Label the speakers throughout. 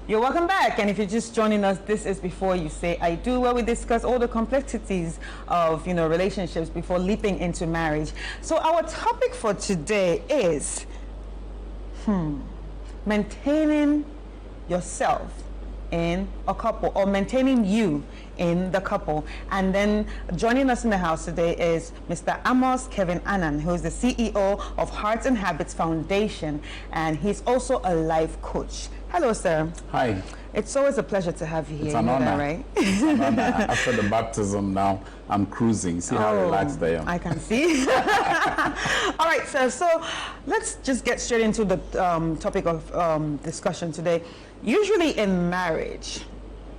Speaker 1: You're welcome back, and if you're just joining us, this is Before You Say I Do, where we discuss all the complexities of relationships before leaping into marriage. So our topic for today is maintaining yourself in a couple, or maintaining you in the couple. And then joining us in the house today is Mr. Amos Kevin Annan, who is the CEO of Hearts and Habits Foundation, and he's also a life coach. Hello, sir.
Speaker 2: Hi.
Speaker 1: It's always a pleasure to have you here.
Speaker 2: It's an honor.
Speaker 1: That, right?
Speaker 2: It's an honor. After the baptism, now I'm cruising. See how relaxed I am.
Speaker 1: I can see. All right, sir. So let's just get straight into the topic of discussion today. Usually in marriage,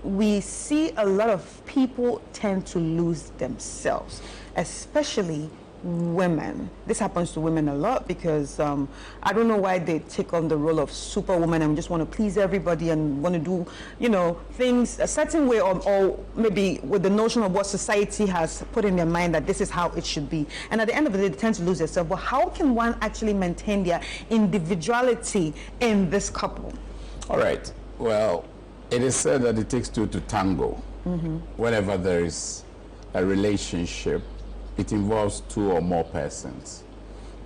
Speaker 1: we see a lot of people tend to lose themselves, especially women. This happens to women a lot because I don't know why they take on the role of superwoman and just want to please everybody and want to do, things a certain way, or maybe with the notion of what society has put in their mind that this is how it should be. And at the end of the day, they tend to lose themselves. But how can one actually maintain their individuality in this couple?
Speaker 2: All right. Well, it is said that it takes two to tango. Whenever there is a relationship, it involves two or more persons.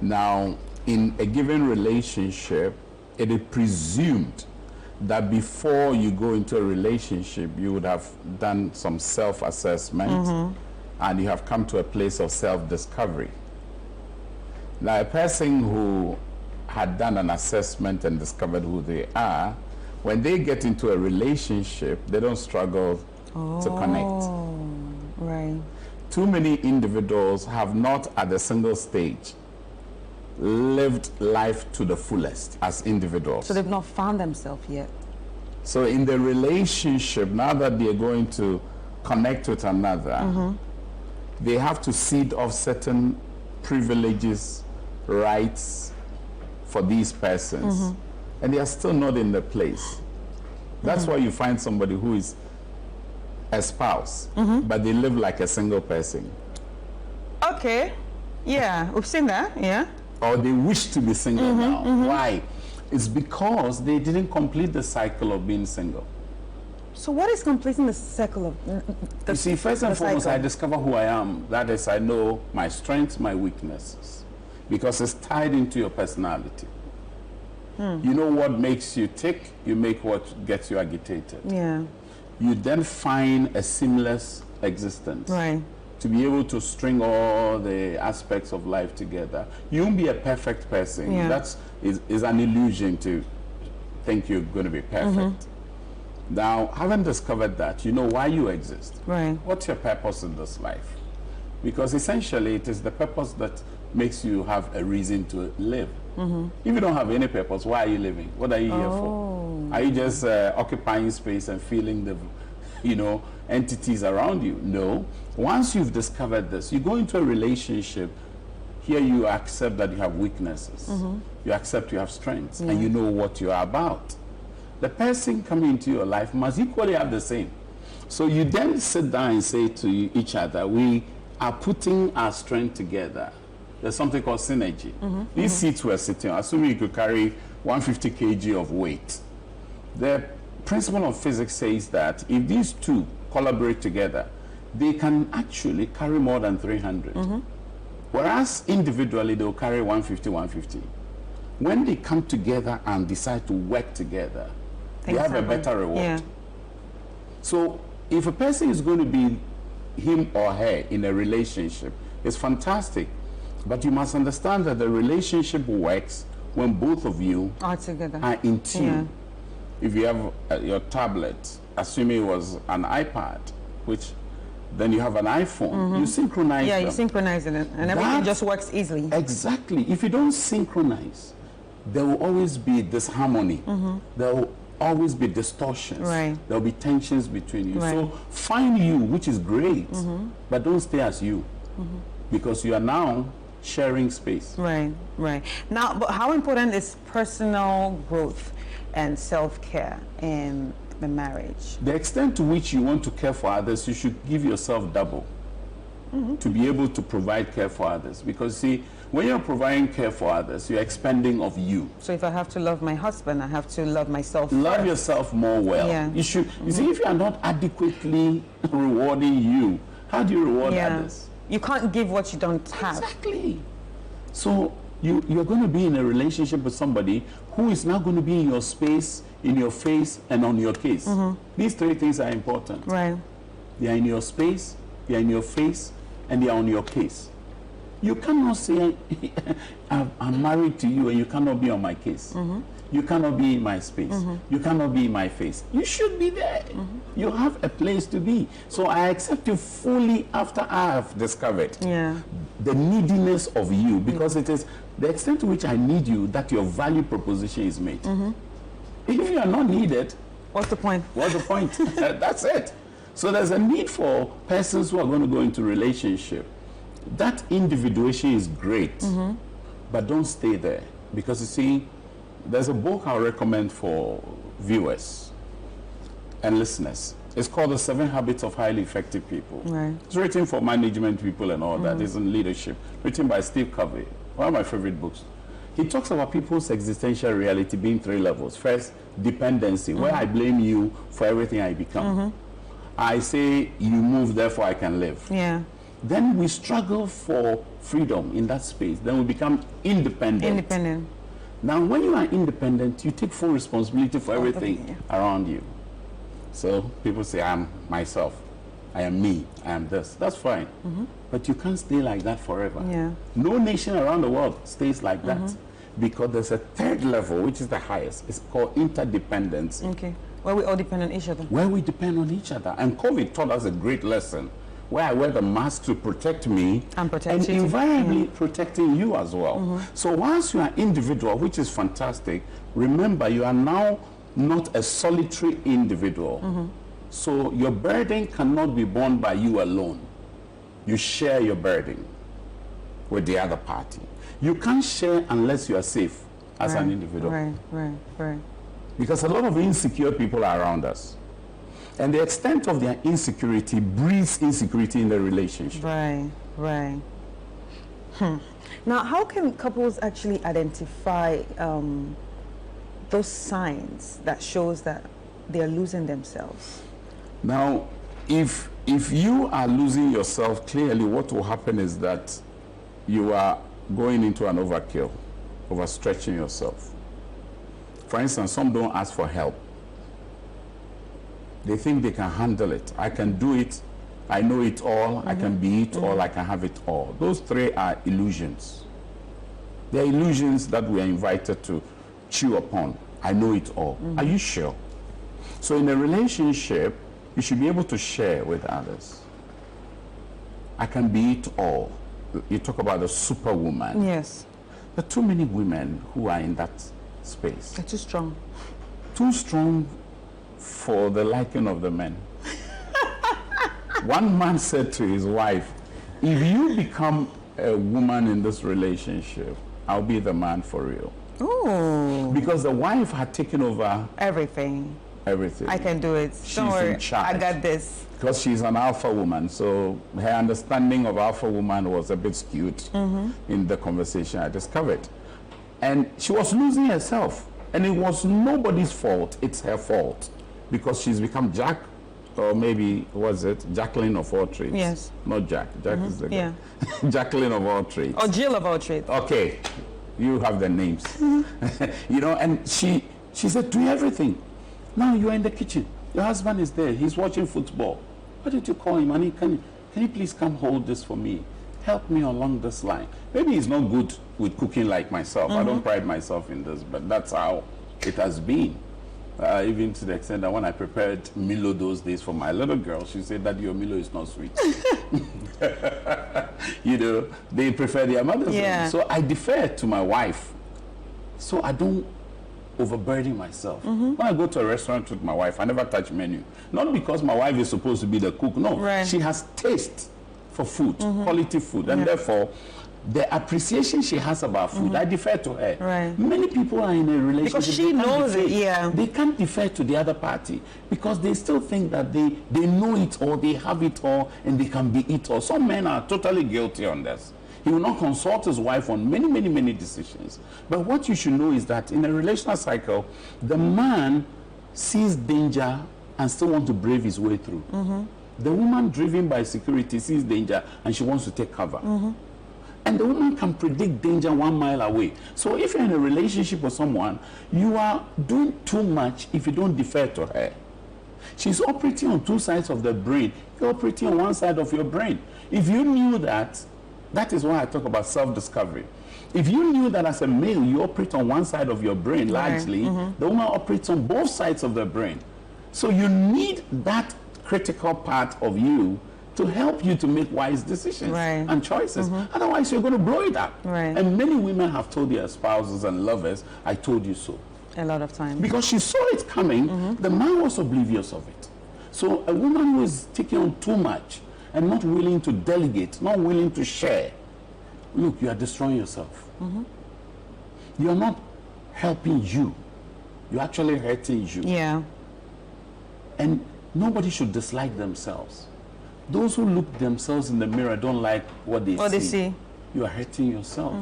Speaker 2: Now, in a given relationship, it is presumed that before you go into a relationship, you would have done some self-assessment and you have come to a place of self-discovery. Now, a person who had done an assessment and discovered who they are, when they get into a relationship, they don't struggle to connect.
Speaker 1: Right.
Speaker 2: Too many individuals have not at a single stage lived life to the fullest as individuals.
Speaker 1: So they've not found themselves yet.
Speaker 2: So in the relationship, now that they're going to connect with another, they have to cede off certain privileges, rights for these persons. And they are still not in the place. That's why you find somebody who is a spouse, but they live like a single person.
Speaker 1: Okay. Yeah, we've seen that, yeah.
Speaker 2: Or they wish to be single now. Why? It's because they didn't complete the cycle of being single.
Speaker 1: So what is completing the cycle of
Speaker 2: You see, first and foremost, I discover who I am. That is, I know my strengths, my weaknesses, because it's tied into your personality. You know what makes you tick, you make what gets you agitated.
Speaker 1: Yeah.
Speaker 2: You then find a seamless existence.
Speaker 1: Right.
Speaker 2: To be able to string all the aspects of life together. You won't be a perfect person.
Speaker 1: Yeah.
Speaker 2: That is an illusion to think you're going to be perfect. Now, having discovered that, you know why you exist.
Speaker 1: Right.
Speaker 2: What's your purpose in this life? Because essentially it is the purpose that makes you have a reason to live. If you don't have any purpose, why are you living? What are you here for? Are you just occupying space and feeling the, entities around you? No. Once you've discovered this, you go into a relationship. Here you accept that you have weaknesses. You accept you have strengths, and you know what you are about. The person coming into your life must equally have the same. So you then sit down and say to each other, we are putting our strength together. There's something called synergy. These seats we're sitting on, assuming you could carry 150 kg of weight. The principle of physics says that if these two collaborate together, they can actually carry more than 300. Whereas individually, they'll carry 150, 150. When they come together and decide to work together, they have a better reward.
Speaker 1: Yeah.
Speaker 2: So if a person is going to be him or her in a relationship, it's fantastic. But you must understand that the relationship works when both of you
Speaker 1: All together.
Speaker 2: are in tune. If you have your tablet, assuming it was an iPad, which then you have an iPhone, you synchronize them.
Speaker 1: You synchronize it, and everything just works easily.
Speaker 2: Exactly. If you don't synchronize, there will always be disharmony. There will always be distortions.
Speaker 1: Right.
Speaker 2: There will be tensions between you.
Speaker 1: Right.
Speaker 2: So find you, which is great, but don't stay as you, because you are now sharing space.
Speaker 1: Right, right. Now, but how important is personal growth and self-care in the marriage?
Speaker 2: The extent to which you want to care for others, you should give yourself double. to be able to provide care for others. Because see, when you're providing care for others, you're expending of you.
Speaker 1: So if I have to love my husband, I have to love myself
Speaker 2: Love
Speaker 1: first.
Speaker 2: yourself more well.
Speaker 1: Yeah.
Speaker 2: You should. You see, if you are not adequately rewarding you, how do you reward others?
Speaker 1: You can't give what you don't have.
Speaker 2: Exactly. So you're going to be in a relationship with somebody who is now going to be in your space, in your face, and on your case. These three things are important.
Speaker 1: Right.
Speaker 2: They are in your space, they are in your face, and they are on your case. You cannot say, I'm married to you, and you cannot be on my case. You cannot be in my space. You cannot be in my face. You should be there. You have a place to be. So I accept you fully after I have discovered the neediness of you, because it is the extent to which I need you that your value proposition is made. If you are not needed,
Speaker 1: what's the point?
Speaker 2: What's the point? That's it. So there's a need for persons who are going to go into relationship. That individuation is great, but don't stay there. Because you see, there's a book I'll recommend for viewers and listeners. It's called The 7 Habits of Highly Effective People.
Speaker 1: Right.
Speaker 2: It's written for management people and all that. It's in leadership. Written by Steve Covey, one of my favorite books. He talks about people's existential reality being 3 levels. First, dependency, where I blame you for everything I become. I say, you move, therefore I can live.
Speaker 1: Yeah.
Speaker 2: Then we struggle for freedom in that space. Then we become independent.
Speaker 1: Independent.
Speaker 2: Now, when you are independent, you take full responsibility for everything around you. So people say, I'm myself. I am me. I am this. That's fine. But you can't stay like that forever.
Speaker 1: Yeah.
Speaker 2: No nation around the world stays like that. Because there's a 3rd level, which is the highest. It's called interdependence.
Speaker 1: Okay. Where we all depend on each other.
Speaker 2: Where we depend on each other. And COVID taught us a great lesson, where I wear the mask to protect me
Speaker 1: And protect you.
Speaker 2: invariably protecting you as well. So once you are individual, which is fantastic, remember you are now not a solitary individual. So your burden cannot be borne by you alone. You share your burden with the other party. You can't share unless you are safe as an individual.
Speaker 1: Right.
Speaker 2: Because a lot of insecure people are around us. And the extent of their insecurity breeds insecurity in the relationship.
Speaker 1: Right. Now, how can couples actually identify those signs that shows that they are losing themselves?
Speaker 2: Now, if you are losing yourself, clearly what will happen is that you are going into an overkill, overstretching yourself. For instance, some don't ask for help. They think they can handle it. I can do it. I know it all. I can be it all. I can have it all. Those 3 are illusions. They're illusions that we are invited to chew upon. I know it all. Are you sure? So in a relationship, you should be able to share with others. I can be it all. You talk about the superwoman.
Speaker 1: Yes.
Speaker 2: There are too many women who are in that space.
Speaker 1: They're too strong.
Speaker 2: Too strong for the liking of the men. One man said to his wife, if you become a woman in this relationship, I'll be the man for real.
Speaker 1: Ooh.
Speaker 2: Because the wife had taken over
Speaker 1: Everything.
Speaker 2: everything.
Speaker 1: I can do it.
Speaker 2: She's
Speaker 1: Don't worry.
Speaker 2: in charge.
Speaker 1: I got this.
Speaker 2: Because she's an alpha woman, so her understanding of alpha woman was a bit skewed in the conversation I discovered. And she was losing herself. And it was nobody's fault, it's her fault. Because she's become Jack, or maybe, was it, Jacqueline of all trades?
Speaker 1: Yes.
Speaker 2: Not Jack, Jack is the guy.
Speaker 1: Yeah.
Speaker 2: Jacqueline of all trades.
Speaker 1: Or Jill of all trades.
Speaker 2: Okay, you have the names. You know, and she said, do everything. Now you're in the kitchen. Your husband is there. He's watching football. Why did you call him? Honey, can you please come hold this for me? Help me along this line. Maybe he's not good with cooking like myself. I don't pride myself in this, but that's how it has been. Even to the extent that when I prepared Milo those days for my little girl, she said that your Milo is not sweet. You know, they prefer their mother's.
Speaker 1: Yeah.
Speaker 2: So I defer to my wife. So I don't overburden myself. When I go to a restaurant with my wife, I never touch menu. Not because my wife is supposed to be the cook. No,
Speaker 1: Right.
Speaker 2: she has taste for food, quality food. And therefore, the appreciation she has about food, I defer to her.
Speaker 1: Right.
Speaker 2: Many people are in a relationship
Speaker 1: Because she
Speaker 2: they can't
Speaker 1: knows it,
Speaker 2: defer.
Speaker 1: yeah.
Speaker 2: They can't defer to the other party because they still think that they know it all, they have it all, and they can be it all. Some men are totally guilty on this. He will not consult his wife on many decisions. But what you should know is that in a relational cycle, the man sees danger and still wants to brave his way through. The woman driven by security sees danger and she wants to take cover. And the woman can predict danger 1 mile away. So if you're in a relationship with someone, you are doing too much if you don't defer to her. She's operating on two sides of the brain. You're operating on one side of your brain. If you knew that, that is why I talk about self-discovery. If you knew that as a male, you operate on one side of your brain largely, the woman operates on both sides of the brain. So you need that critical part of you to help you to make wise decisions and choices. Otherwise, you're going to blow it up. And many women have told their spouses and lovers, I told you so.
Speaker 1: A lot of times.
Speaker 2: Because she saw it coming, the man was oblivious of it. So a woman who is taking on too much and not willing to delegate, not willing to share, look, you are destroying yourself. You are not helping you. You're actually hurting you.
Speaker 1: Yeah.
Speaker 2: And nobody should dislike themselves. Those who look themselves in the mirror don't like what they see. You are hurting yourself.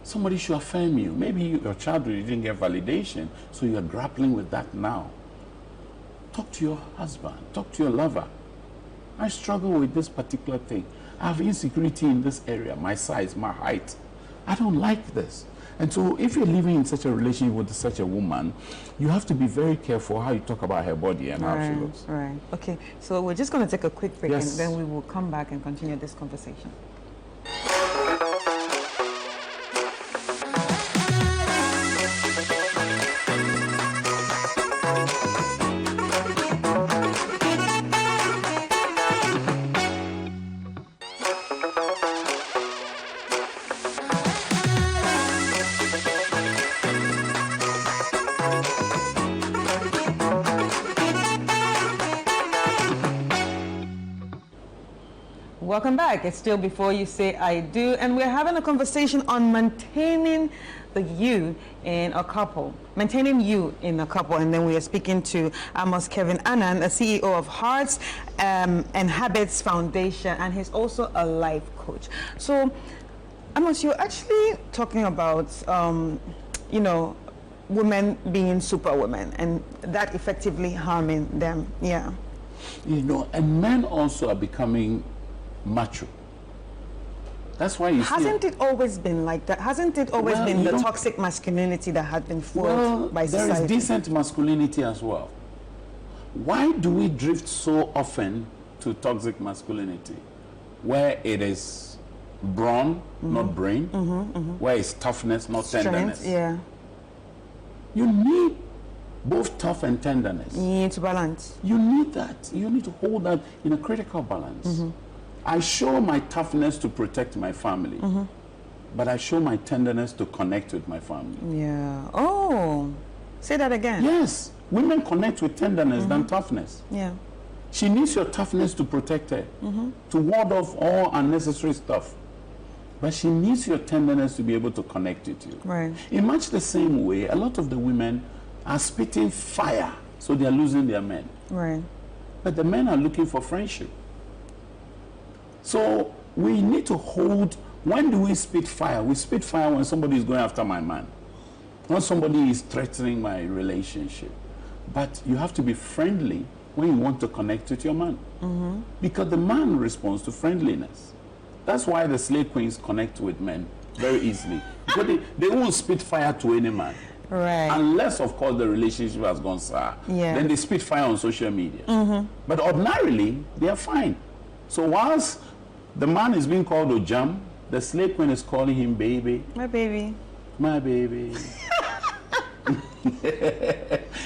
Speaker 2: Somebody should affirm you. Maybe your child didn't get validation, so you're grappling with that now. Talk to your husband. Talk to your lover. I struggle with this particular thing. I have insecurity in this area, my size, my height. I don't like this. And so if you're living in such a relationship with such a woman, you have to be very careful how you talk about her body and how she looks.
Speaker 1: Right. Okay. So we're just going to take a quick break
Speaker 2: Yes.
Speaker 1: and then we will come back and continue this conversation. Welcome back. It's still Before You Say I Do, and we're having a conversation on maintaining the you in a couple. Maintaining you in a couple, and then we are speaking to Amos Kevin Annan, the CEO of Hearts and Habits Foundation, and he's also a life coach. So, Amos, you're actually talking about, you know, women being superwomen, and that effectively harming them. Yeah.
Speaker 2: You know, and men also are becoming macho. That's why you
Speaker 1: Hasn't it always been like that? Hasn't it always been the toxic masculinity that had been forced by society?
Speaker 2: There is decent masculinity as well. Why do we drift so often to toxic masculinity? Where it is brawn, not brain. Where it's toughness, not tenderness.
Speaker 1: Yeah.
Speaker 2: You need both tough and tenderness.
Speaker 1: You need to balance.
Speaker 2: You need that. You need to hold that in a critical balance. I show my toughness to protect my family, but I show my tenderness to connect with my family.
Speaker 1: Yeah. Oh, say that again.
Speaker 2: Yes, women connect with tenderness than toughness.
Speaker 1: Yeah.
Speaker 2: She needs your toughness to protect her, to ward off all unnecessary stuff. But she needs your tenderness to be able to connect with you.
Speaker 1: Right.
Speaker 2: In much the same way, a lot of the women are spitting fire, so they are losing their men.
Speaker 1: Right.
Speaker 2: But the men are looking for friendship. So we need to hold, when do we spit fire? We spit fire when somebody is going after my man. When somebody is threatening my relationship. But you have to be friendly when you want to connect with your man. Because the man responds to friendliness. That's why the slave queens connect with men very easily. Because they won't spit fire to any man.
Speaker 1: Right.
Speaker 2: Unless, of course, the relationship has gone sour.
Speaker 1: Yeah.
Speaker 2: Then they spit fire on social media. But ordinarily, they are fine. So whilst the man is being called Ojam, the slave queen is calling him baby.
Speaker 1: My baby.
Speaker 2: My baby.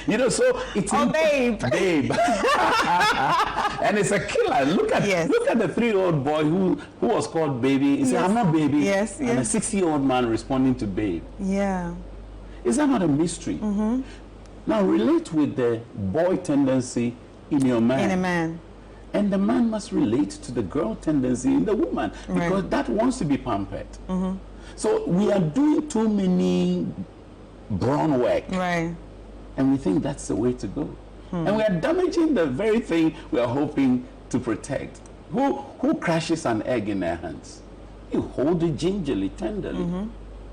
Speaker 2: You know, so it's
Speaker 1: babe.
Speaker 2: Babe. And it's a killer. Look at the 3-year-old boy who was called baby. He said, I'm not baby.
Speaker 1: Yes,
Speaker 2: and a 60-year-old man responding to babe.
Speaker 1: Yeah.
Speaker 2: Is that not a mystery? Now relate with the boy tendency in your man.
Speaker 1: In a man.
Speaker 2: And the man must relate to the girl tendency in the woman because that wants to be pampered. So we are doing too many brown work.
Speaker 1: Right.
Speaker 2: And we think that's the way to go. And we are damaging the very thing we are hoping to protect. Who crashes an egg in their hands? You hold it gingerly, tenderly.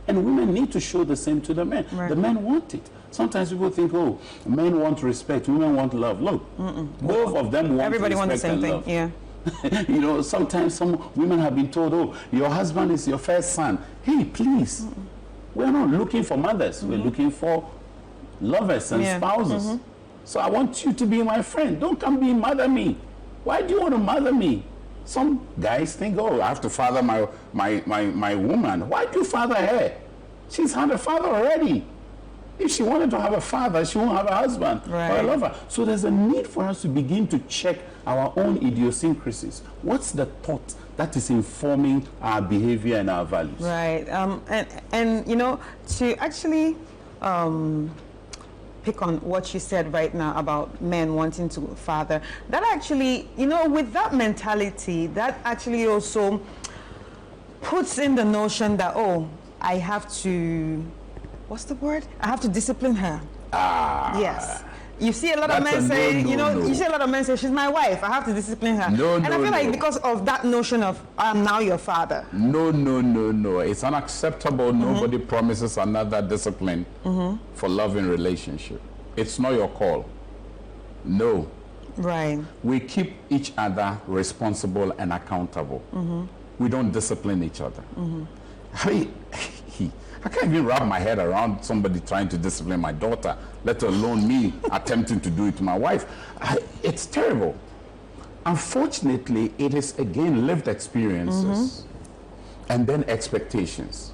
Speaker 2: And women need to show the same to the men. The men want it. Sometimes people think, oh, men want respect, women want love. Look, both of them want
Speaker 1: Everybody
Speaker 2: respect
Speaker 1: wants the same
Speaker 2: and
Speaker 1: thing.
Speaker 2: love.
Speaker 1: Yeah.
Speaker 2: You know, sometimes some women have been told, oh, your husband is your first son. Hey, please, we're not looking for mothers. We're looking for lovers and spouses. So I want you to be my friend. Don't come be mother me. Why do you want to mother me? Some guys think, oh, I have to father my woman. Why do you father her? She's had a father already. If she wanted to have a father, she won't have a husband or a lover. So there's a need for us to begin to check our own idiosyncrasies. What's the thought that is informing our behavior and our values?
Speaker 1: Right. And you know, to actually pick on what you said right now about men wanting to father, that actually, you know, with that mentality, that actually also puts in the notion that, oh, I have to, what's the word? I have to discipline her. Yes. You see a lot of men say, you see a lot of men say, she's my wife, I have to discipline her. And I feel like because of that notion of, I'm now your father.
Speaker 2: No. It's unacceptable. Nobody promises another discipline for loving relationship. It's not your call. No.
Speaker 1: Right.
Speaker 2: We keep each other responsible and accountable. We don't discipline each other. I can't even wrap my head around somebody trying to discipline my daughter, let alone me attempting to do it to my wife. It's terrible. Unfortunately, it is again lived experiences and then expectations.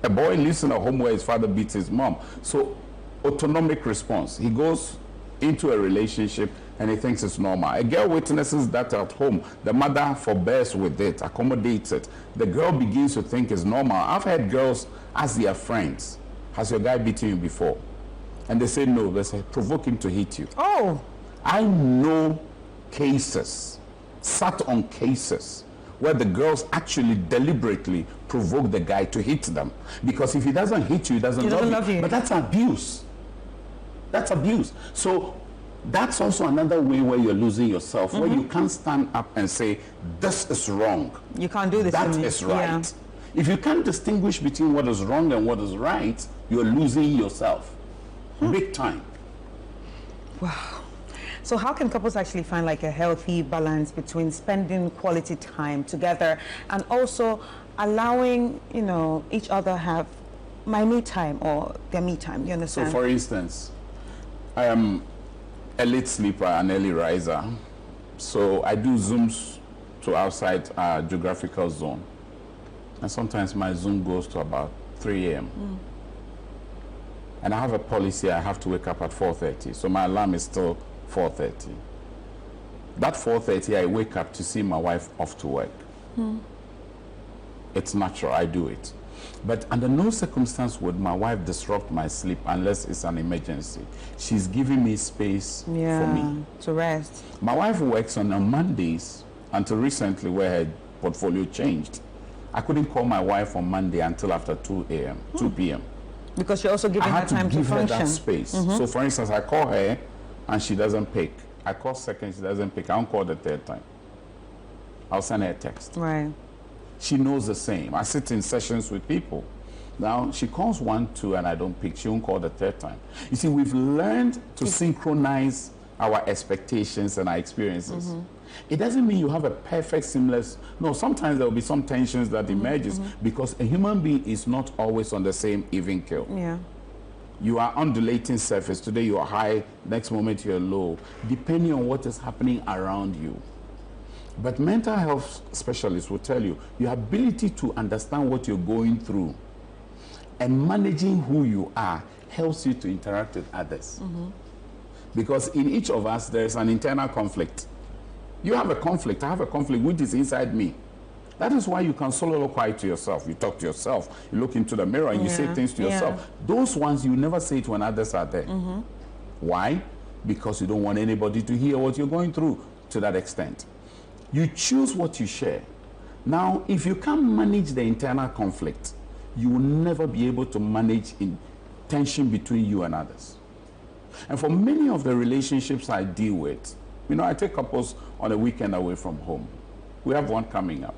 Speaker 2: A boy lives in a home where his father beats his mom. So autonomic response. He goes into a relationship and he thinks it's normal. A girl witnesses that at home. The mother forbears with it, accommodates it. The girl begins to think it's normal. I've had girls ask their friends, has your guy beaten you before? And they say no. They say, provoke him to hit you.
Speaker 1: Oh.
Speaker 2: I know cases, sat on cases, where the girls actually deliberately provoke the guy to hit them. Because if he doesn't hit you, he doesn't love you. But that's abuse. That's abuse. So that's also another way where you're losing yourself, where you can't stand up and say, this is wrong.
Speaker 1: You can't do this.
Speaker 2: That is right. If you can't distinguish between what is wrong and what is right, you're losing yourself. Big time.
Speaker 1: Wow. So how can couples actually find like a healthy balance between spending quality time together and also allowing, you know, each other have my me time or their me time? You understand?
Speaker 2: So for instance, I am a late sleeper and early riser. So I do Zooms to outside our geographical zone. And sometimes my Zoom goes to about 3 a.m. And I have a policy, I have to wake up at 4:30. So my alarm is still 4:30. That 4:30, I wake up to see my wife off to work. It's natural, I do it. But under no circumstance would my wife disrupt my sleep unless it's an emergency. She's giving me space for me.
Speaker 1: To rest.
Speaker 2: My wife works on Mondays until recently where her portfolio changed. I couldn't call my wife on Monday until after 2 p.m.
Speaker 1: Because you're also giving her time to function.
Speaker 2: I had to give her that space. So for instance, I call her and she doesn't pick. I call second, she doesn't pick. I won't call the third time. I'll send her a text.
Speaker 1: Right.
Speaker 2: She knows the same. I sit in sessions with people. Now, she calls 1, 2, and I don't pick. She won't call the third time. You see, we've learned to synchronize our expectations and our experiences. It doesn't mean you have a perfect seamless. No, sometimes there will be some tensions that emerges because a human being is not always on the same even keel.
Speaker 1: Yeah.
Speaker 2: You are undulating surface. Today you are high, next moment you're low, depending on what is happening around you. But mental health specialists will tell you your ability to understand what you're going through and managing who you are helps you to interact with others. Because in each of us, there's an internal conflict. You have a conflict, I have a conflict which is inside me. That is why you can soliloquize to yourself. You talk to yourself, you look into the mirror and you say things to yourself. Those ones you never say it when others are there. Why? Because you don't want anybody to hear what you're going through. to that extent. You choose what you share. Now, if you can't manage the internal conflict, you will never be able to manage in tension between you and others. And for many of the relationships I deal with, you know, I take couples on a weekend away from home. We have one coming up.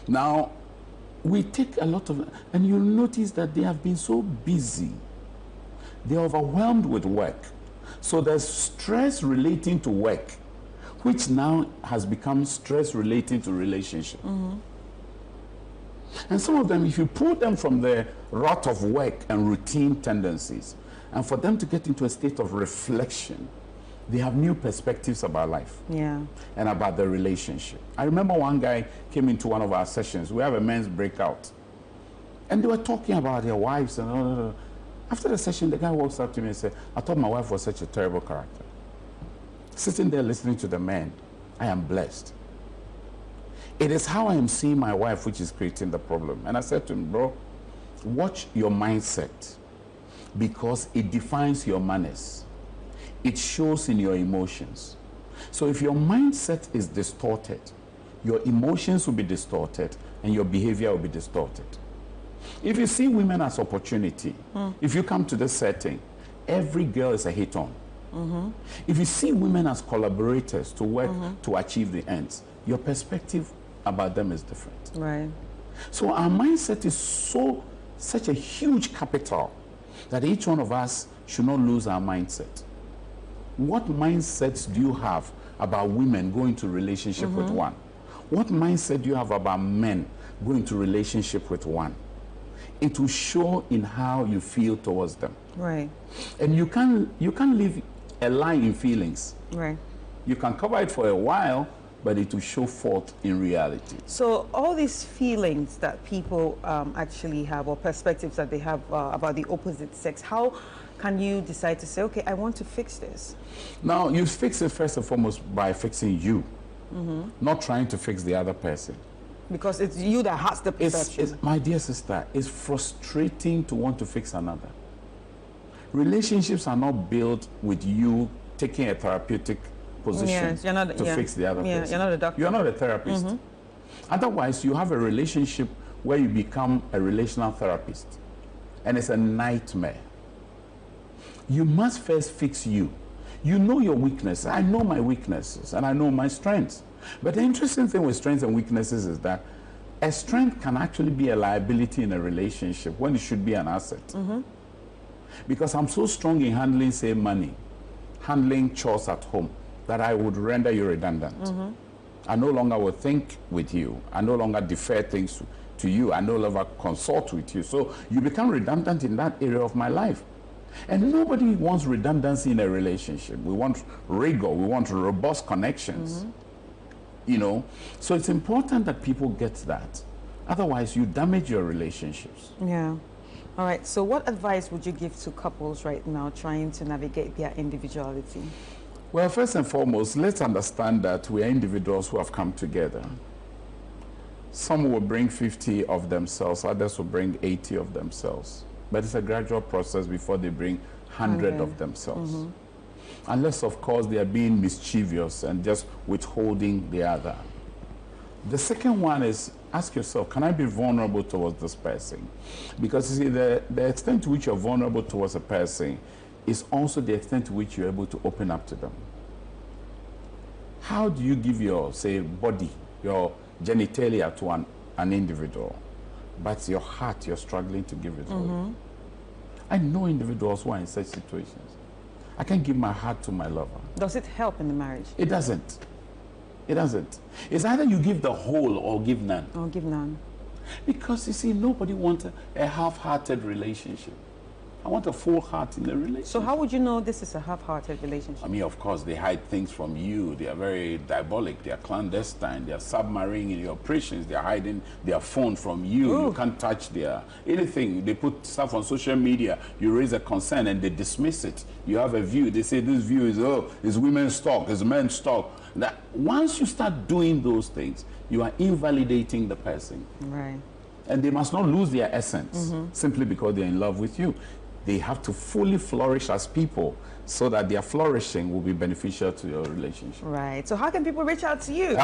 Speaker 2: Now, we take a lot of, and you'll notice that they have been so busy. They're overwhelmed with work. So there's stress relating to work, which now has become stress relating to relationship. And some of them, if you pull them from the rut of work and routine tendencies, and for them to get into a state of reflection, they have new perspectives about life and about the relationship. I remember one guy came into one of our sessions. We have a men's breakout. And they were talking about their wives. And after the session, the guy walks up to me and said, I thought my wife was such a terrible character. Sitting there listening to the man, I am blessed. It is how I am seeing my wife which is creating the problem. And I said to him, bro, watch your mindset, because it defines your manners. It shows in your emotions. So if your mindset is distorted, your emotions will be distorted and your behavior will be distorted. If you see women as opportunity, if you come to this setting, every girl is a hit-on. If you see women as collaborators to work to achieve the ends, your perspective about them is different.
Speaker 1: Right.
Speaker 2: So our mindset is such a huge capital that each one of us should not lose our mindset. What mindsets do you have about women going to relationship with one? What mindset do you have about men going to relationship with one? It will show in how you feel towards them.
Speaker 1: Right.
Speaker 2: And you can't live a lie in feelings.
Speaker 1: Right.
Speaker 2: You can cover it for a while, but it will show forth in reality.
Speaker 1: So all these feelings that people actually have, or perspectives that they have about the opposite sex, how can you decide to say, okay, I want to fix this?
Speaker 2: Now, you fix it first and foremost by fixing you, not trying to fix the other person.
Speaker 1: Because it's you that has the perception.
Speaker 2: My dear sister, it's frustrating to want to fix another. Relationships are not built with you taking a therapeutic position to fix the other person.
Speaker 1: You're not a doctor.
Speaker 2: You're not a therapist. Otherwise, you have a relationship where you become a relational therapist. And it's a nightmare. You must first fix you. You know your weaknesses. I know my weaknesses and I know my strengths. But the interesting thing with strengths and weaknesses is that a strength can actually be a liability in a relationship when it should be an asset. Because I'm so strong in handling, say, money, handling chores at home, that I would render you redundant. I no longer will think with you. I no longer defer things to you. I no longer consult with you. So you become redundant in that area of my life. And nobody wants redundancy in a relationship. We want rigor. We want robust connections. You know, so it's important that people get that. Otherwise, you damage your relationships.
Speaker 1: Yeah. All right. So what advice would you give to couples right now trying to navigate their individuality?
Speaker 2: Well, first and foremost, let's understand that we are individuals who have come together. Some will bring 50 of themselves, others will bring 80 of themselves. But it's a gradual process before they bring 100 of themselves. Unless, of course, they are being mischievous and just withholding the other. The second one is, ask yourself, can I be vulnerable towards this person? Because you see, the extent to which you're vulnerable towards a person is also the extent to which you're able to open up to them. How do you give your, say, body, your genitalia to an individual, but your heart, you're struggling to give it away? I know individuals who are in such situations. I can give my heart to my lover.
Speaker 1: Does it help in the marriage?
Speaker 2: It doesn't. It doesn't. It's either you give the whole or give none.
Speaker 1: Or give none.
Speaker 2: Because, you see, nobody wants a half-hearted relationship. I want a full heart in the relationship.
Speaker 1: So how would you know this is a half-hearted relationship?
Speaker 2: I mean, of course, they hide things from you. They are very diabolic. They are clandestine. They are submarine in your operations. They are hiding their phone from you. Ooh. You can't touch their anything. They put stuff on social media. You raise a concern and they dismiss it. You have a view. They say this view is, is women's talk, is men's talk. That once you start doing those things, you are invalidating the person.
Speaker 1: Right.
Speaker 2: And they must not lose their essence simply because they're in love with you. they have to fully flourish as people so that their flourishing will be beneficial to your relationship.
Speaker 1: Right. So how can people reach out to you?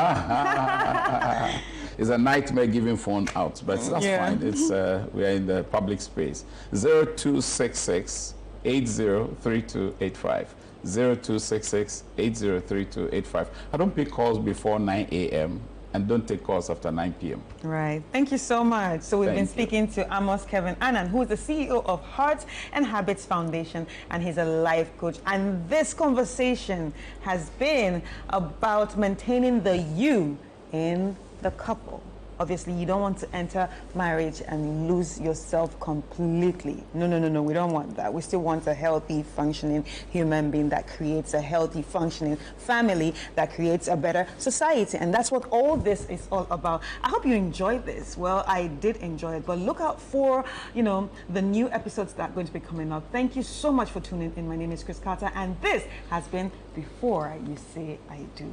Speaker 2: It's a nightmare giving phone out, but that's fine. It's we are in the public space. 0266 803285. 0266 803285. I don't pick calls before 9 a.m. and don't take calls after 9 p.m.
Speaker 1: Right. Thank you so much. So we've been speaking to Amos Kevin Annan, who is the CEO of Heart and Habits Foundation, and he's a life coach. And this conversation has been about maintaining the you in the couple. Obviously, you don't want to enter marriage and lose yourself completely. No, no, no, no, we don't want that. We still want a healthy, functioning human being that creates a healthy, functioning family that creates a better society. And that's what all this is all about. I hope you enjoyed this. Well, I did enjoy it, but look out for, the new episodes that are going to be coming up. Thank you so much for tuning in. My name is Chris Carter, and this has been Before You Say I Do.